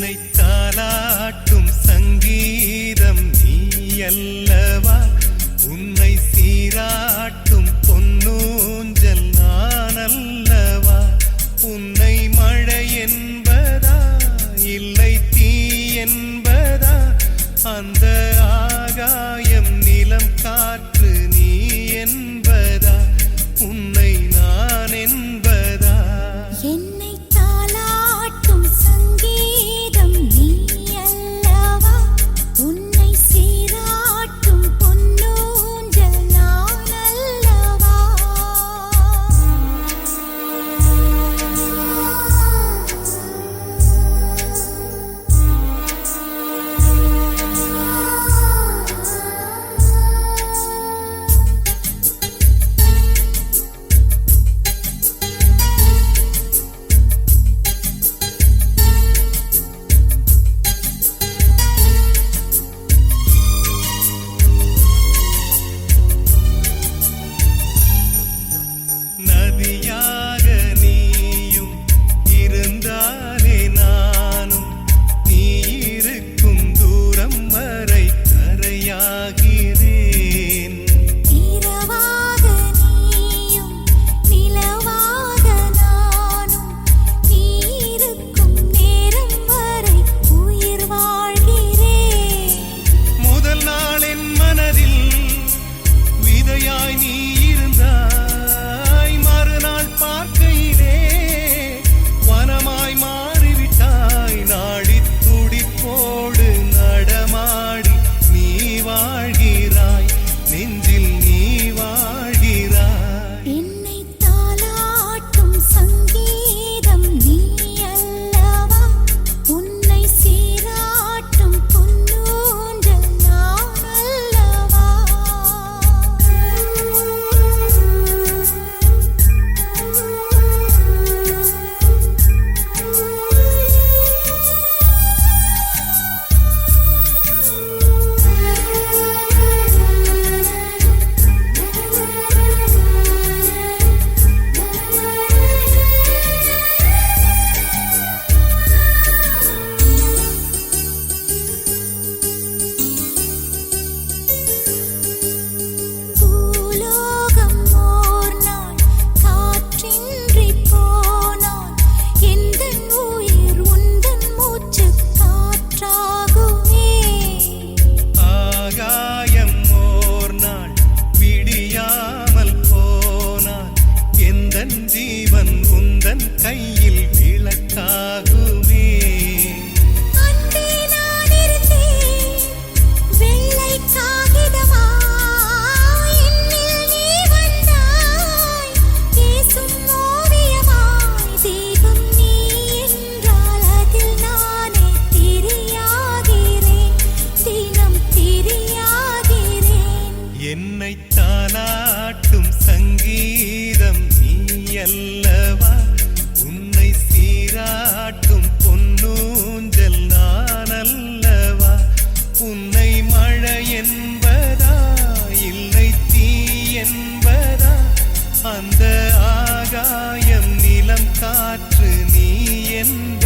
என்னை தாலாட்டும் சங்கீதம் நீ அல்லவா, உன்னை சீராட்டும் பொன்னூஞ்சல் நான் அல்லவா. உன்னை மழை என்பதா இல்லை தீ என்பதா, அந்த ஆகாயம் நிலம் காற்று நீ என்பதா, உன்னை நான் என்பதா. என்னை தாலாட்டும் சங்கீதம் நீ அல்லவா, உன்னை சீராட்டும் பொன்னூஞ்சல் நான் அல்லவா. நதியாக நீயும் இருந்தாலே நானும், நீ இருக்கும் தூரம் வரை கரையாகிறேன். இரவாக நீயும் நிலவாக நானும், நீ இருக்கும் நேரம் வரை உயிர் வாழ்கிறேன். முதல் நாள் என் மனதில் விதையாய் நீ இருந்தாய், மறுநாள் பார்க்கையிலே வனமாய் மாறிவிட்டாய். நாடி துடிப்போடு நடமாடி நீ வாழ்கிறாய், நெஞ்சில் நீ வாழ்கிறாய். என்னை தாலாட்டும் சங்கீதம் நீ அல்லவா, உன்னை சீராட்டும் பொன்னூஞ்சல் நான் அல்லவா. பூலோகம் ஓர் நாள் காற்றின்றி போனால், எந்தன் உயிர் உந்தன் மூச்சுக் காற்றாகுமே. ஆகாயம் ஓர் நாள் விடியாமல் போனால், எந்தன் ஜீவன் உந்தன் கையில் விளக்காகுமே. அன்பே நான் இருந்தேன் வெள்ளை காகிதமாய், என்னில் நீ வந்தாய் பேசும் ஓவியமாய். தெய்வம் நீ என்றால் அதில் நானே திரியாகிறேன், தினம் திரியாகிறேன். என்னை தாலாட்டும் சங்கீதம் நீ அல்லவா, உன்னை சீராட்டும் பொன்னூஞ்சல் நான் அல்லவா. உன்னை மழை என்பதா இல்லை தீ என்பதா, அந்த ஆகாயம் நிலம் காற்று நீ என்பதா.